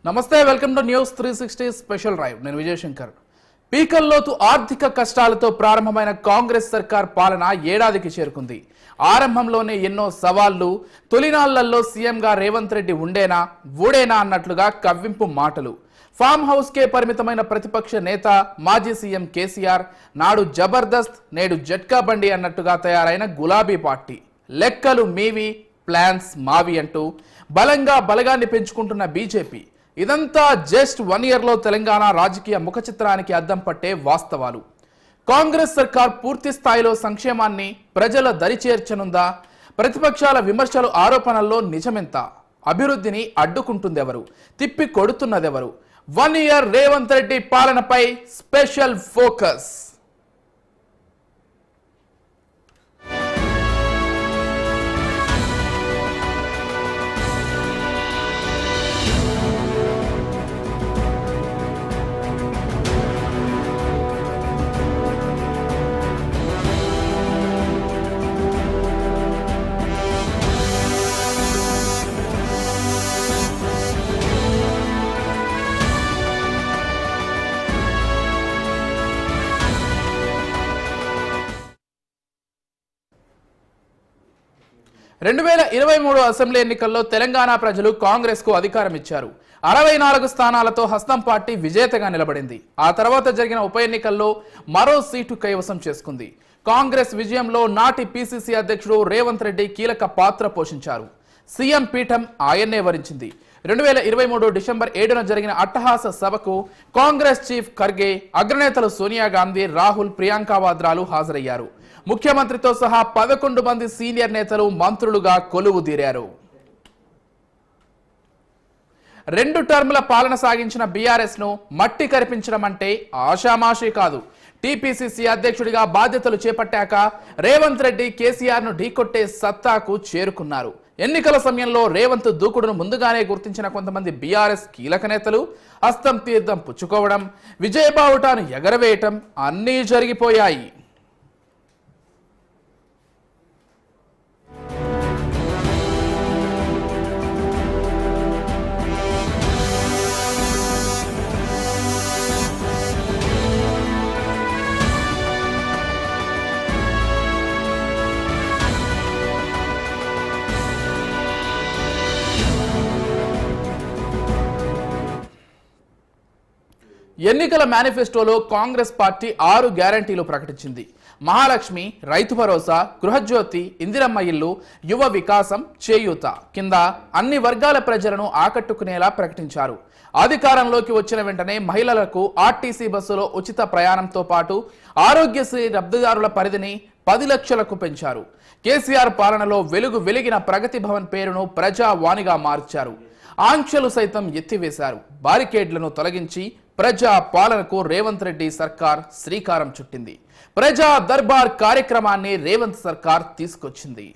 నమస్తే, welcome to news 360 special drive. నేను విజయశంకర్. పీకల్లోతు ఆర్థిక కష్టాలతో ప్రారంభమైన కాంగ్రెస్ సర్కార్ పాలన ఏడాదికి చేరుకుంది. ఆరంభంలోనే ఎన్నో సవాళ్లు. తొలినాళ్లలో సీఎంగా రేవంత్ రెడ్డి ఊడేనా అన్నట్లుగా కవ్వింపు మాటలు. ఫామ్ హౌస్ కే పరిమితమైన ప్రతిపక్ష నేత మాజీ సీఎం కేసీఆర్ నాడు జబర్దస్త్, నేడు జట్కా బండి అన్నట్టుగా తయారైన గులాబీ పార్టీ. లెక్కలు మీవి, ప్లాన్స్ మావి అంటూ బలగాన్ని పెంచుకుంటున్న బీజేపీ. ఇదంతా జస్ట్ 1 ఇయర్లో తెలంగాణ రాజకీయ ముఖ చిత్రానికి అద్దం పట్టే వాస్తవాలు. కాంగ్రెస్ సర్కార్ పూర్తి స్థాయిలో సంక్షేమాన్ని ప్రజల దరి చేర్చనుందా? ప్రతిపక్షాల విమర్శలు, ఆరోపణల్లో నిజమెంత? అభివృద్ధిని అడ్డుకుంటుందెవరు? తిప్పి కొడుతున్నదెవరు? 1 ఇయర్ రేవంత్ రెడ్డి పాలనపై స్పెషల్ ఫోకస్. రెండు 2023 అసెంబ్లీ ఎన్నికల్లో తెలంగాణ ప్రజలు కాంగ్రెస్ కు అధికారం ఇచ్చారు. 64 స్థానాలతో హస్తం పార్టీ విజేతగా నిలబడింది. ఆ తర్వాత జరిగిన ఉప ఎన్నికల్లో మరో సీటు కైవసం చేసుకుంది. కాంగ్రెస్ విజయంలో నాటి పిసిసి అధ్యక్షుడు రేవంత్ రెడ్డి కీలక పాత్ర పోషించారు. సీఎం పీఠం ఆయన్నే వరించింది. 2023 డిసెంబర్ 7న జరిగిన అట్టహాస సభకు కాంగ్రెస్ చీఫ్ ఖర్గే, అగ్రనేతలు సోనియా గాంధీ, రాహుల్, ప్రియాంక వాద్రాలు హాజరయ్యారు. ముఖ్యమంత్రితో సహా 11 మంది సీనియర్ నేతలు మంత్రులుగా కొలువు తీరారు. 2 టర్ముల పాలన సాగించిన బీఆర్ఎస్ ను మట్టి కరిపించడం అంటే ఆషామాషీ కాదు. టీపీసీసీ అధ్యక్షుడిగా బాధ్యతలు చేపట్టాక రేవంత్ రెడ్డి కేసీఆర్ ను ఢీకొట్టే సత్తాకు చేరుకున్నారు. ఎన్నికల సమయంలో రేవంత్ దూకుడును ముందుగానే గుర్తించిన కొంతమంది బీఆర్ఎస్ కీలక నేతలు హస్తం తీర్థం పుచ్చుకోవడం, విజయబావుటాను ఎగరవేయటం అన్నీ జరిగిపోయాయి. ఎన్నికల మేనిఫెస్టోలో కాంగ్రెస్ పార్టీ 6 గ్యారంటీలు ప్రకటించింది. మహాలక్ష్మి, రైతు భరోసా, గృహజ్యోతి, ఇందిరమ్మ ఇల్లు, యువ వికాసం, చేయూత కింద అన్ని వర్గాల ప్రజలను ఆకట్టుకునేలా ప్రకటించారు. అధికారంలోకి వచ్చిన వెంటనే మహిళలకు ఆర్టీసీ బస్సులో ఉచిత ప్రయాణంతో పాటు ఆరోగ్యశ్రీ లబ్ధిదారుల పరిధిని 10 లక్షలకు పెంచారు. కేసీఆర్ పాలనలో వెలిగిన ప్రగతి భవన్ పేరును ప్రజావాణిగా మార్చారు. ఆంక్షలు సైతం ఎత్తివేశారు. బారికేడ్లను తొలగించి ప్రజా పాలనకు రేవంత్ రెడ్డి సర్కార్ శ్రీకారం చుట్టింది. ప్రజా దర్బార్ కార్యక్రమాన్ని రేవంత్ సర్కార్ తీసుకొచ్చింది.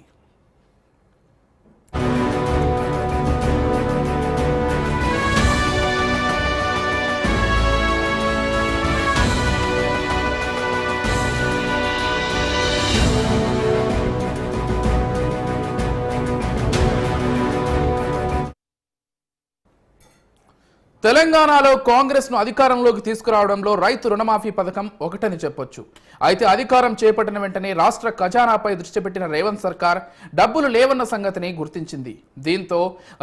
తెలంగాణలో కాంగ్రెస్ ను అధికారంలోకి తీసుకురావడంలో రైతు రుణమాఫీ పథకం ఒకటని చెప్పొచ్చు. అయితే అధికారం చేపట్టిన వెంటనే రాష్ట్ర ఖజానాపై దృష్టి పెట్టిన రేవంత్ సర్కార్ డబ్బులు లేవన్న సంగతిని గుర్తించింది. దీంతో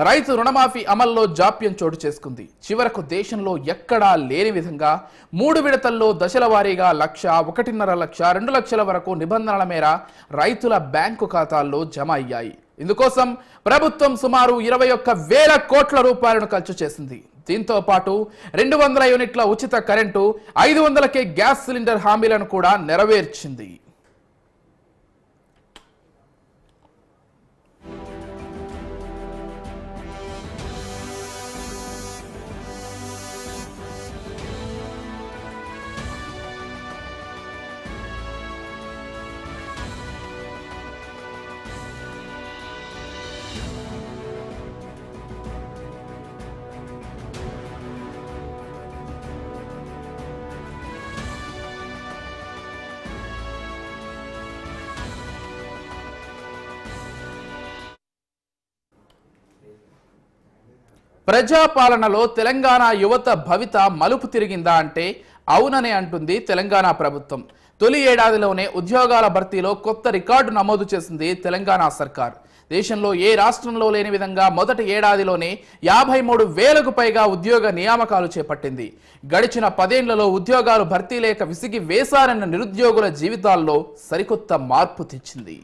రైతు రుణమాఫీ అమల్లో జాప్యం చోటు చేసుకుంది. చివరకు దేశంలో ఎక్కడా లేని విధంగా 3 విడతల్లో దశల వారీగా 1,00,000, 1.5 లక్ష, 2 లక్షల వరకు నిబంధనల మేర రైతుల బ్యాంకు ఖాతాల్లో జమ అయ్యాయి. ఇందుకోసం ప్రభుత్వం సుమారు 21,000 కోట్ల రూపాయలను ఖర్చు చేసింది. దీంతో పాటు 200 యూనిట్ల ఉచిత కరెంటు, 500కే గ్యాస్ సిలిండర్ హామీలను కూడా నెరవేర్చింది. ప్రజాపాలనలో తెలంగాణ యువత భవిత మలుపు తిరిగిందా అంటే అవుననే అంటుంది తెలంగాణ ప్రభుత్వం. తొలి ఏడాదిలోనే ఉద్యోగాల భర్తీలో కొత్త రికార్డు నమోదు చేసింది తెలంగాణ సర్కార్. దేశంలో ఏ రాష్ట్రంలో లేని విధంగా మొదటి ఏడాదిలోనే 53,000కు పైగా ఉద్యోగ నియామకాలు చేపట్టింది. గడిచిన 10 ఏళ్లలో ఉద్యోగాలు భర్తీ లేక విసిగి వేసారన్న నిరుద్యోగుల జీవితాల్లో సరికొత్త మార్పు తెచ్చింది.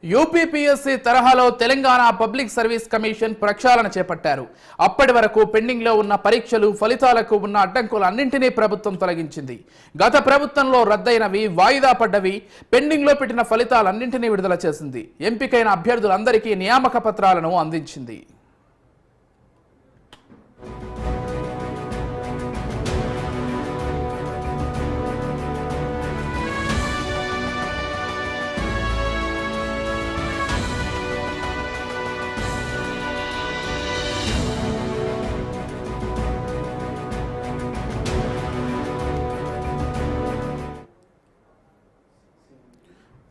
యూపీపీఎస్సీ తరహాలో తెలంగాణ పబ్లిక్ సర్వీస్ కమిషన్ ప్రక్షాళన చేపట్టారు. అప్పటి వరకు పెండింగ్లో ఉన్న పరీక్షలు, ఫలితాలకు ఉన్న అడ్డంకులన్నింటినీ ప్రభుత్వం తొలగించింది. గత ప్రభుత్వంలో రద్దయినవి, వాయిదా పడ్డవి, పెండింగ్లో పెట్టిన ఫలితాలన్నింటినీ విడుదల చేసింది. ఎంపికైన అభ్యర్థులందరికీ నియామక పత్రాలను అందించింది.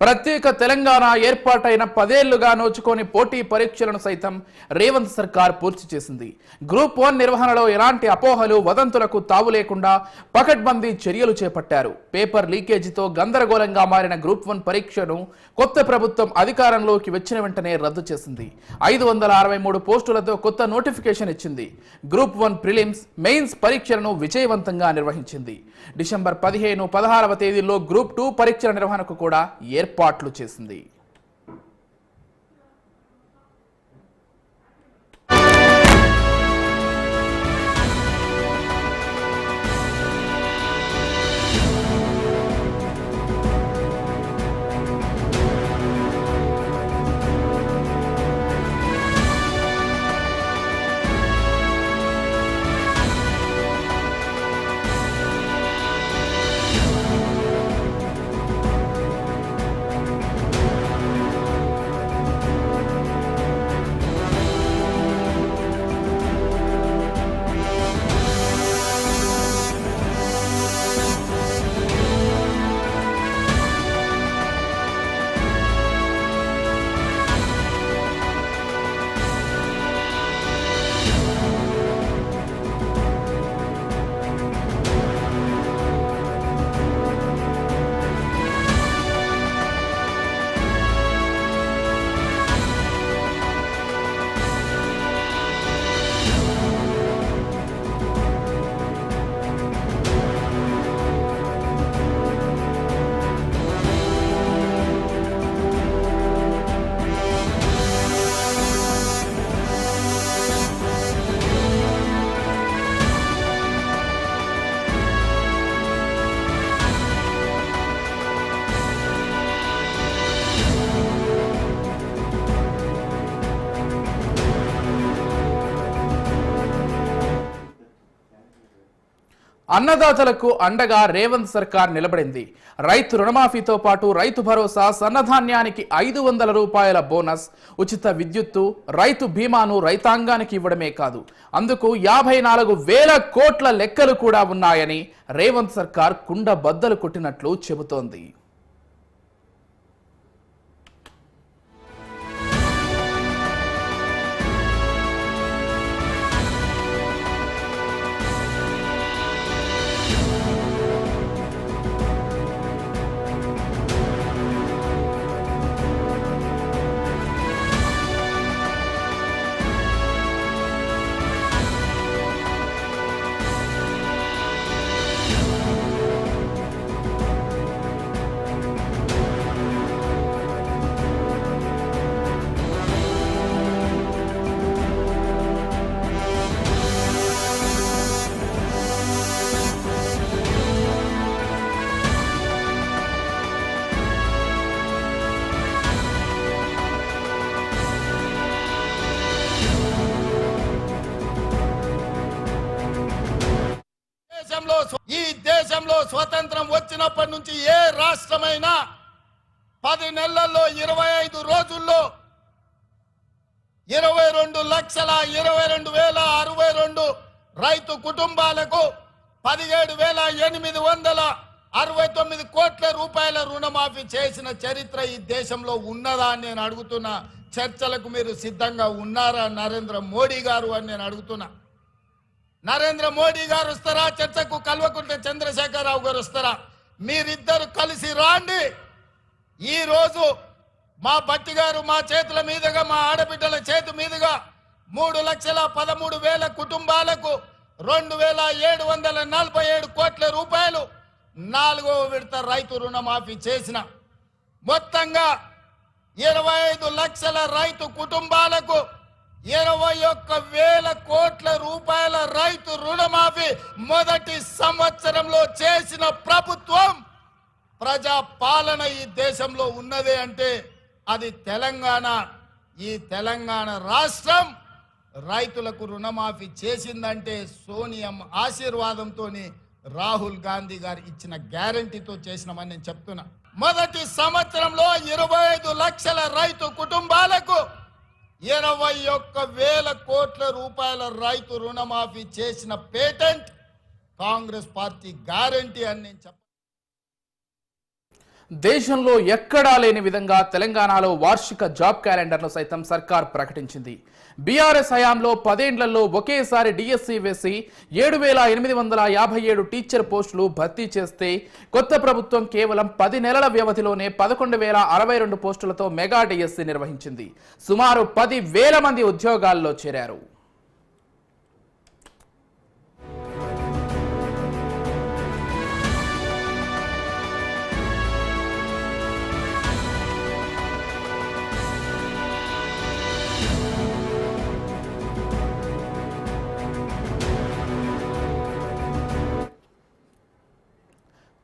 ప్రత్యేక తెలంగాణ ఏర్పాటైన 10 ఏళ్లుగా నోచుకొని పోటీ పరీక్షలను సైతం రేవంత్ సర్కార్ పూర్తి చేసింది. గ్రూప్ 1 నిర్వహణలో ఎలాంటి అపోహలు, వదంతులకు తావు లేకుండా పకడ్బందీ చర్యలు చేపట్టారు. పేపర్ లీకేజీతో గందరగోళంగా మారిన గ్రూప్ 1 పరీక్షను కొత్త ప్రభుత్వం అధికారంలోకి వచ్చిన వెంటనే రద్దు చేసింది. 563 పోస్టులతో కొత్త నోటిఫికేషన్ ఇచ్చింది. గ్రూప్ 1 ప్రిలిమ్స్, మెయిన్స్ పరీక్షలను విజయవంతంగా నిర్వహించింది. డిసెంబర్ 15, 16వ తేదీల్లో గ్రూప్ 2 పరీక్షల నిర్వహణకు కూడా ఏర్పాట్లు చేసింది. అన్నదాతలకు అండగా రేవంత్ సర్కార్ నిలబడింది. రైతు రుణమాఫీతో పాటు రైతు భరోసా, సన్నధాన్యానికి 500 రూపాయల బోనస్, ఉచిత విద్యుత్తు, రైతు బీమాను రైతాంగానికి ఇవ్వడమే కాదు, అందుకు 54,000 కోట్ల లెక్కలు కూడా ఉన్నాయని రేవంత్ సర్కార్ కుండ బద్దలు కొట్టినట్లు చెబుతోంది. ఈ దేశంలో స్వతంత్రం వచ్చినప్పటి నుంచి ఏ రాష్ట్రమైనా 10 నెలల్లో 25 రోజుల్లో 22,22,062 రైతు కుటుంబాలకు 17,869 కోట్ల రూపాయల రుణమాఫీ చేసిన చరిత్ర ఈ దేశంలో ఉన్నదా అని నేను అడుగుతున్నా. చర్చలకు మీరు సిద్ధంగా ఉన్నారా నరేంద్ర మోడీ గారు అని నేను అడుగుతున్నా. నరేంద్ర మోడీ గారు వస్తారా చర్చకు? కల్వకుంట్ల చంద్రశేఖరరావు గారు వస్తారా? మీరిద్దరు కలిసి రాండి. ఈ రోజు మా బట్టి గారు మా చేతుల మీదుగా, మా ఆడబిడ్డల చేతి మీదుగా 3,13,000 కుటుంబాలకు 2,747 కోట్ల రూపాయలు 4వ విడత రైతు రుణమాఫీ చేసిన, మొత్తంగా 25 లక్షల రైతు కుటుంబాలకు 21,000 కోట్ల రూపాయల రైతు రుణమాఫీ మొదటి సంవత్సరంలో చేసిన ప్రభుత్వం, ప్రజా పాలన ఈ దేశంలో ఉన్నదే అంటే అది తెలంగాణ. ఈ తెలంగాణ రాష్ట్రం రైతులకు రుణమాఫీ చేసిందంటే సోనియమ్మ ఆశీర్వాదంతో, రాహుల్ గాంధీ గారు ఇచ్చిన గ్యారంటీతో చేసినామని నేను చెప్తున్నా. మొదటి సంవత్సరంలో 25 లక్షల రైతు కుటుంబాలకు 21,000 కోట్ల రూపాయల రైతు రుణమాఫీ చేసిన పేటెంట్ కాంగ్రెస్ పార్టీ గ్యారంటీ అని నేను చెప్పాను. దేశంలో ఎక్కడా లేని విధంగా తెలంగాణలో వార్షిక జాబ్ క్యాలెండర్ను సైతం సర్కార్ ప్రకటించింది. బీఆర్ఎస్ హయాంలో 10 ఏళ్లలో ఒకేసారి డిఎస్సి వేసి 7,857 టీచర్ పోస్టులు భర్తీ చేస్తే, కొత్త ప్రభుత్వం కేవలం 10 నెలల వ్యవధిలోనే 11,062 పోస్టులతో మెగా డిఎస్సి నిర్వహించింది. సుమారు 10,000 మంది ఉద్యోగాల్లో చేరారు.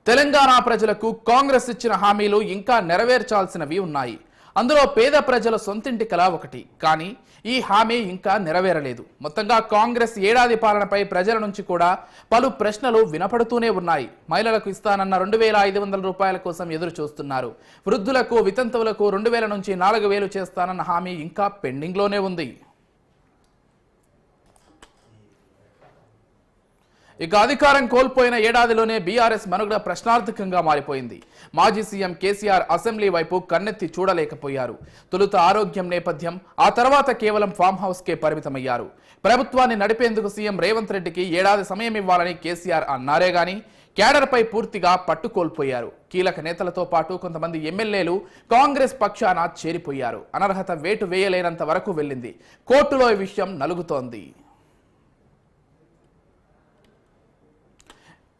తెలంగాణ ప్రజలకు కాంగ్రెస్ ఇచ్చిన హామీలు ఇంకా నెరవేర్చాల్సినవి ఉన్నాయి. అందులో పేద ప్రజల సొంతింటి కల ఒకటి. కానీ ఈ హామీ ఇంకా నెరవేరలేదు. మొత్తంగా కాంగ్రెస్ ఏడాది పాలనపై ప్రజల నుంచి కూడా పలు ప్రశ్నలు వినపడుతూనే ఉన్నాయి. మహిళలకు ఇస్తానన్న 2,500 రూపాయల కోసం ఎదురు చూస్తున్నారు. వృద్ధులకు, వితంతువులకు 2,000 నుంచి 4,000 చేస్తానన్న హామీ ఇంకా పెండింగ్లోనే ఉంది. ఇక అధికారం కోల్పోయిన ఏడాదిలోనే బీఆర్ఎస్ మనుగడ ప్రశ్నార్థకంగా మారిపోయింది. మాజీ సీఎం కేసీఆర్ అసెంబ్లీ వైపు కన్నెత్తి చూడలేకపోయారు. తొలుత ఆరోగ్యం నేపథ్యం, ఆ తర్వాత కేవలం ఫామ్ హౌస్కే పరిమితమయ్యారు. ప్రభుత్వాన్ని నడిపేందుకు సీఎం రేవంత్ రెడ్డికి ఏడాది సమయం ఇవ్వాలని కేసీఆర్ అన్నారే గాని క్యాడర్పై పూర్తిగా పట్టు కోల్పోయారు. కీలక నేతలతో పాటు కొంతమంది ఎమ్మెల్యేలు కాంగ్రెస్ పక్షాన చేరిపోయారు. అనర్హత వేటు వేయలేనంత వరకు వెళ్ళింది. కోర్టులో ఈ విషయం నలుగుతోంది.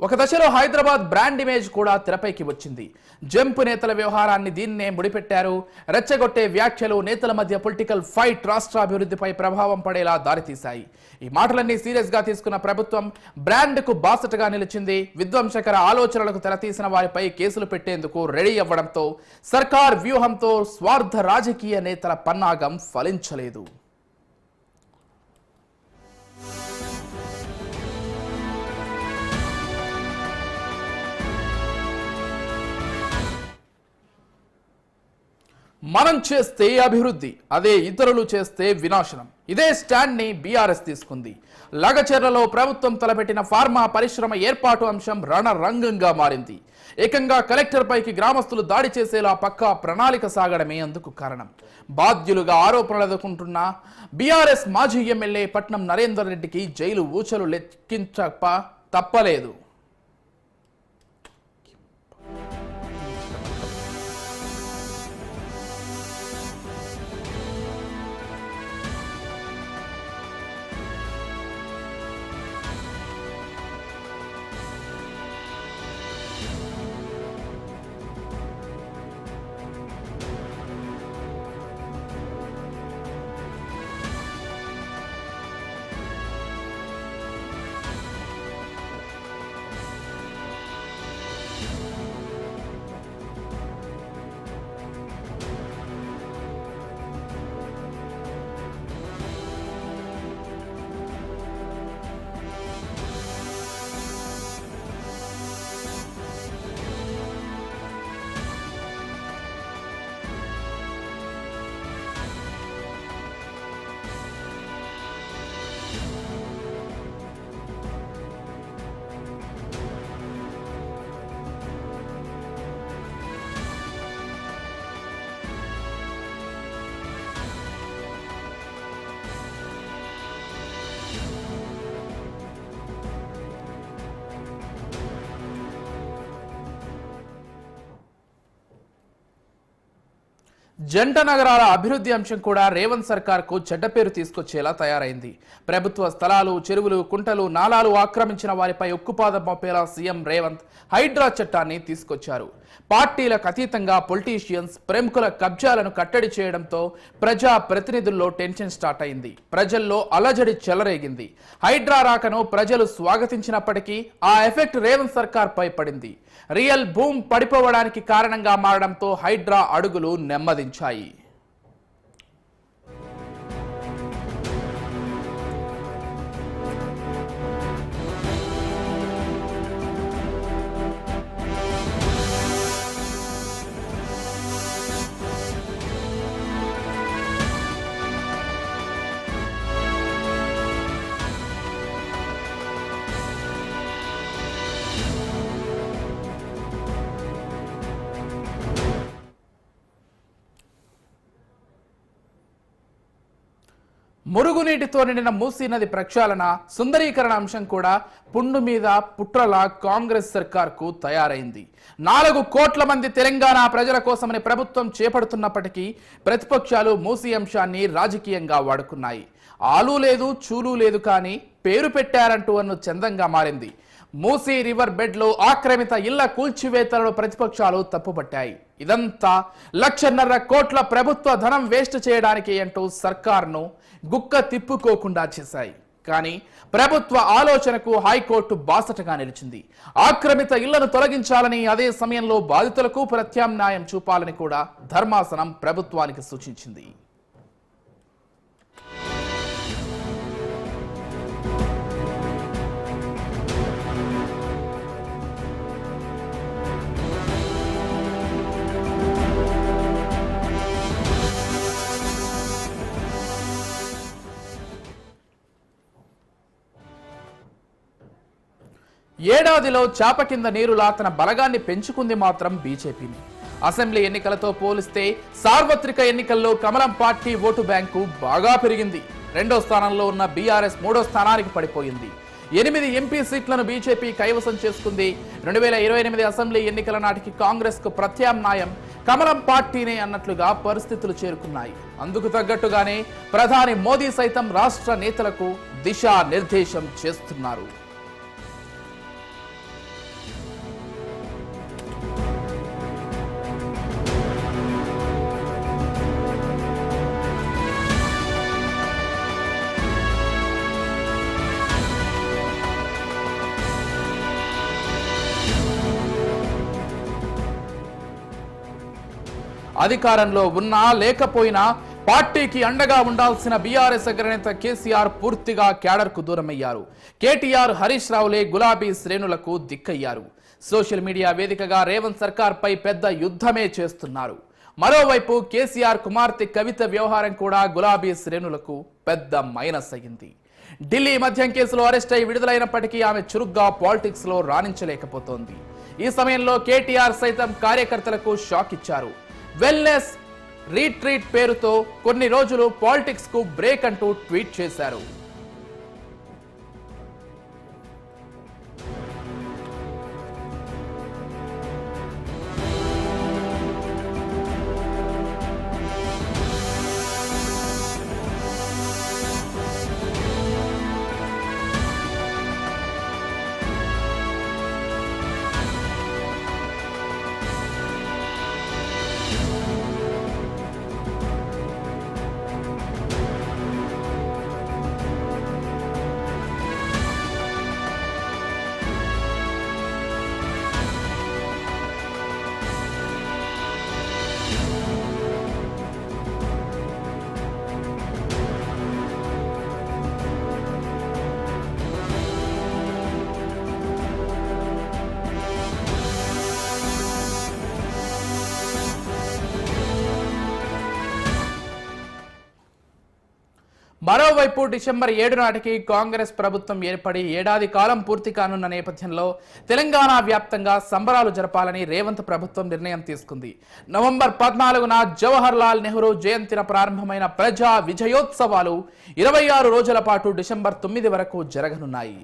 ఒక దశలో హైదరాబాద్ బ్రాండ్ ఇమేజ్ కూడా తెరపైకి వచ్చింది. జంప్ నేతల వ్యవహారాన్ని దీన్నే ముడిపెట్టారు. రెచ్చగొట్టే వ్యాఖ్యలు, నేతల మధ్య పొలిటికల్ ఫైట్ రాష్ట్రాభివృద్ధిపై ప్రభావం పడేలా దారితీశాయి. ఈ మాటలన్నీ సీరియస్ గా తీసుకున్న ప్రభుత్వం బ్రాండ్కు బాసటగా నిలిచింది. విధ్వంసకర ఆలోచనలకు తెరతీసిన వారిపై కేసులు పెట్టేందుకు రెడీ అవ్వడంతో సర్కార్ వ్యూహంతో స్వార్థ రాజకీయ నేతల పన్నాగం ఫలించలేదు. మనం చేస్తే అభివృద్ధి, అదే ఇతరులు చేస్తే వినాశనం. ఇదే స్టాండ్ ని బీఆర్ఎస్ తీసుకుంది. లగచెర్లలో ప్రభుత్వం తలపెట్టిన ఫార్మా పరిశ్రమ ఏర్పాటు అంశం రణరంగంగా మారింది. ఏకంగా కలెక్టర్ పైకి గ్రామస్తులు దాడి చేసేలా పక్కా ప్రణాళిక సాగడమే అందుకు కారణం. బాధ్యులుగా ఆరోపణలు ఎదుర్కొంటున్న బీఆర్ఎస్ మాజీ ఎమ్మెల్యే పట్నం నరేందర్ రెడ్డికి జైలు ఊచలు లెక్కించక తప్పలేదు. జంట నగరాల అభివృద్ధి అంశం కూడా రేవంత్ సర్కార్కు చెడ్డ పేరు తీసుకొచ్చేలా తయారైంది. ప్రభుత్వ స్థలాలు, చెరువులు, కుంటలు, నాలాలు ఆక్రమించిన వారిపై ఉక్కుపాదం మోపేలా సీఎం రేవంత్ హైడ్రా చట్టాన్ని తీసుకొచ్చారు. పార్టీలకు అతీతంగా పొలిటీషియన్స్, ప్రముఖుల కబ్జాలను కట్టడి చేయడంతో ప్రజా ప్రతినిధుల్లో టెన్షన్ స్టార్ట్ అయింది. ప్రజల్లో అలజడి చెలరేగింది. హైడ్రా రాకను ప్రజలు స్వాగతించినప్పటికీ ఆ ఎఫెక్ట్ రేవంత్ సర్కార్ పై పడింది. రియల్ భూమ్ పడిపోవడానికి కారణంగా మారడంతో హైడ్రా అడుగులు నెమ్మదించాయి. మురుగునీటితో నిండిన మూసీ నది ప్రక్షాళన, సుందరీకరణ అంశం కూడా పుండు మీద పుట్రలా కాంగ్రెస్ సర్కార్కు తయారైంది. 4 కోట్ల మంది తెలంగాణ ప్రజల కోసమని ప్రభుత్వం చేపడుతున్నప్పటికీ ప్రతిపక్షాలు మూసీ అంశాన్ని రాజకీయంగా వాడుకున్నాయి. ఆలు లేదు, చూలు లేదు, కానీ పేరు పెట్టారంటూ అన్ను చందంగా మారింది. మూసీ రివర్ బెడ్ లో ఆక్రమిత ఇళ్ల కూల్చివేతలను ప్రతిపక్షాలు తప్పుపట్టాయి. ఇదంతా 1.5 కోట్ల ప్రభుత్వ ధనం వేస్ట్ చేయడానికి అంటూ సర్కార్ను గుక్క తిప్పుకోకుండా చేశాయి. కానీ ప్రభుత్వ ఆలోచనకు హైకోర్టు బాసటగా నిలిచింది. ఆక్రమిత ఇళ్లను తొలగించాలని, అదే సమయంలో బాధితులకు ప్రత్యామ్నాయం చూపాలని కూడా ధర్మాసనం ప్రభుత్వానికి సూచించింది. ఏడాదిలో చాప కింద నీరులా తన బలగాన్ని పెంచుకుంది మాత్రం బీజేపీని. అసెంబ్లీ ఎన్నికలతో పోలిస్తే సార్వత్రిక ఎన్నికల్లో కమలం పార్టీ ఓటు బ్యాంకు బాగా పెరిగింది. 2వ స్థానంలో ఉన్న బీఆర్ఎస్ 3వ స్థానానికి పడిపోయింది. 8 ఎంపీ సీట్లను బీజేపీ కైవసం చేసుకుంది. 2028 అసెంబ్లీ ఎన్నికల నాటికి కాంగ్రెస్ కు ప్రత్యామ్నాయం కమలం పార్టీనే అన్నట్లుగా పరిస్థితులు చేరుకున్నాయి. అందుకు తగ్గట్టుగానే ప్రధాని మోదీ సైతం రాష్ట్ర నేతలకు దిశా నిర్దేశం చేస్తున్నారు. అధికారంలో ఉన్నా లేకపోయినా పార్టీకి అండగా ఉండాల్సిన బీఆర్ఎస్ అగ్రనేత కేసీఆర్ పూర్తిగా క్యాడర్కు దూరమయ్యారు. కేటీఆర్, హరీష్ రావులే గులాబీ శ్రేణులకు దిక్కయ్యారు. సోషల్ మీడియా వేదికగా రేవంత్ సర్కార్ పై పెద్ద యుద్ధమే చేస్తున్నారు. మరోవైపు కేసీఆర్ కుమార్తె కవిత వ్యవహారం కూడా గులాబీ శ్రేణులకు పెద్ద మైనస్ అయింది. ఢిల్లీ మద్యం కేసులో అరెస్ట్ అయి విడుదలైనప్పటికీ ఆమె చురుగ్గా పాలిటిక్స్ లో రాణించలేకపోతోంది. ఈ సమయంలో కేటీఆర్ సైతం కార్యకర్తలకు షాక్ ఇచ్చారు. వెల్నెస్ రీట్రీట్ పేరుతో కొన్ని రోజులు పాలిటిక్స్ కు బ్రేక్ అంటూ ట్వీట్ చేశారు. మరోవైపు డిసెంబర్ 7 నాటికి కాంగ్రెస్ ప్రభుత్వం ఏర్పడి ఏడాది కాలం పూర్తి కానున్న నేపథ్యంలో తెలంగాణ వ్యాప్తంగా సంబరాలు జరపాలని రేవంత్ ప్రభుత్వం నిర్ణయం తీసుకుంది. నవంబర్ 14న జవహర్ లాల్ నెహ్రూ జయంతిన ప్రారంభమైన ప్రజా విజయోత్సవాలు 26 రోజుల పాటు డిసెంబర్ 9 వరకు జరగనున్నాయి.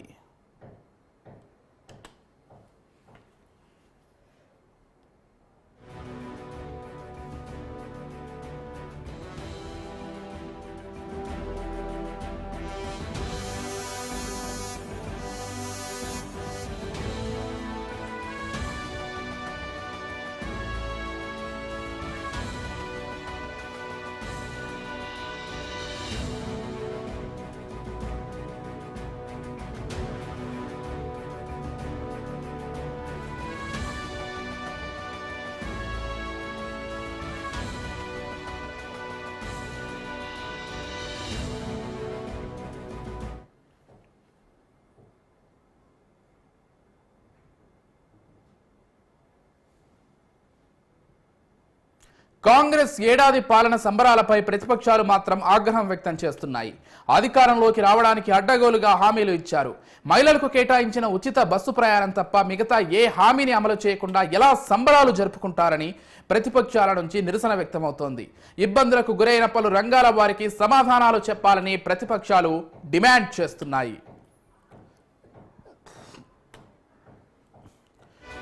కాంగ్రెస్ ఏడాది పాలన సంబరాలపై ప్రతిపక్షాలు మాత్రం ఆగ్రహం వ్యక్తం చేస్తున్నాయి. అధికారంలోకి రావడానికి అడ్డగోలుగా హామీలు ఇచ్చారు. మహిళలకు కేటాయించిన ఉచిత బస్సు ప్రయాణం తప్ప మిగతా ఏ హామీని అమలు చేయకుండా ఎలా సంబరాలు జరుపుకుంటారని ప్రతిపక్షాల నుంచి నిరసన వ్యక్తమవుతోంది. ఇబ్బందులకు గురైన పలు రంగాల వారికి సమాధానాలు చెప్పాలని ప్రతిపక్షాలు డిమాండ్ చేస్తున్నాయి.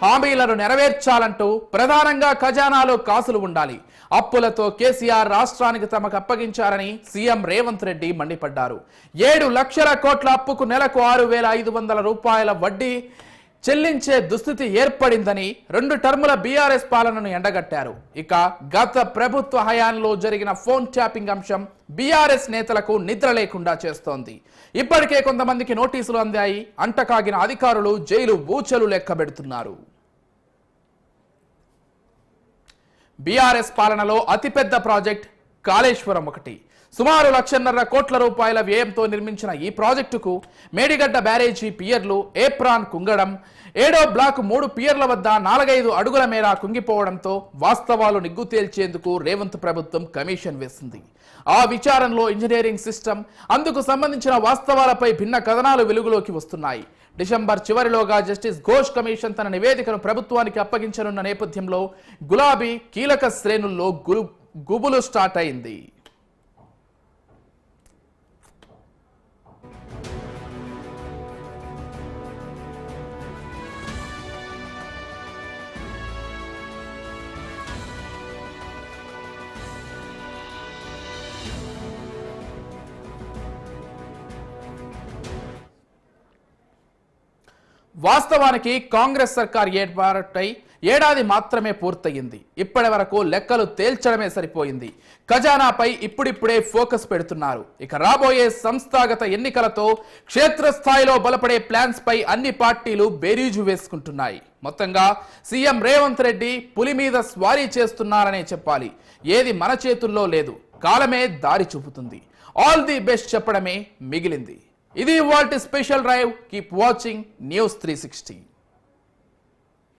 హామీలను నెరవేర్చాలంటూ ప్రధానంగా ఖజానాలో కాసులు ఉండాలి. అప్పులతో కేసీఆర్ రాష్ట్రానికి తమకు అప్పగించారని సీఎం రేవంత్ రెడ్డి మండిపడ్డారు. 7 లక్షల కోట్ల అప్పుకు నెలకు 6,500 రూపాయల వడ్డీ చెల్లించే దుస్థితి ఏర్పడిందని 2 టర్ముల బీఆర్ఎస్ పాలనను ఎండగట్టారు. ఇక గత ప్రభుత్వ హయాంలో జరిగిన ఫోన్ ట్యాపింగ్ అంశం బీఆర్ఎస్ నేతలకు నిద్ర లేకుండా చేస్తోంది. ఇప్పటికే కొంతమందికి నోటీసులు అందాయి. అంటకాగిన అధికారులు జైలు బూచలు లెక్కబెడుతున్నారు. బీఆర్ఎస్ పాలనలో అతిపెద్ద ప్రాజెక్ట్ కాళేశ్వరం ఒకటి. సుమారు 1,50,000 కోట్ల రూపాయల వ్యయంతో నిర్మించిన ఈ ప్రాజెక్టుకు మేడిగడ్డ బ్యారేజీ పియర్లు ఏప్రాన్ కుంగడం, 7వ బ్లాక్ 3 పియర్ల వద్ద 4-5 అడుగుల మేర కుంగిపోవడంతో వాస్తవాలు నిగ్గు తేల్చేందుకు రేవంత్ ప్రభుత్వం కమిషన్ వేసింది. ఆ విచారణలో ఇంజనీరింగ్ సిస్టమ్, అందుకు సంబంధించిన వాస్తవాలపై భిన్న కథనాలు వెలుగులోకి వస్తున్నాయి. డిసెంబర్ చివరిలోగా జస్టిస్ ఘోష్ కమిషన్ తన నివేదికను ప్రభుత్వానికి అప్పగించనున్న నేపథ్యంలో గులాబీ కీలక శ్రేణుల్లో గుబులు స్టార్ట్ అయింది. వాస్తవానికి కాంగ్రెస్ సర్కార్ ఏర్పాటై ఏడాది మాత్రమే పూర్తయింది. ఇప్పటి వరకు లెక్కలు తేల్చడమే సరిపోయింది. ఖజానాపై ఇప్పుడిప్పుడే ఫోకస్ పెడుతున్నారు. ఇక రాబోయే సంస్థాగత ఎన్నికలతో క్షేత్రస్థాయిలో బలపడే ప్లాన్స్ పై అన్ని పార్టీలు బేరీజు వేసుకుంటున్నాయి. మొత్తంగా సీఎం రేవంత్ రెడ్డి పులి మీద స్వారీ చేస్తున్నారనే చెప్పాలి. ఏది మన చేతుల్లో లేదు, కాలమే దారి చూపుతుంది. ఆల్ ది బెస్ట్ చెప్పడమే మిగిలింది. ఇది ఇవాల్టి special drive. Keep watching News 360.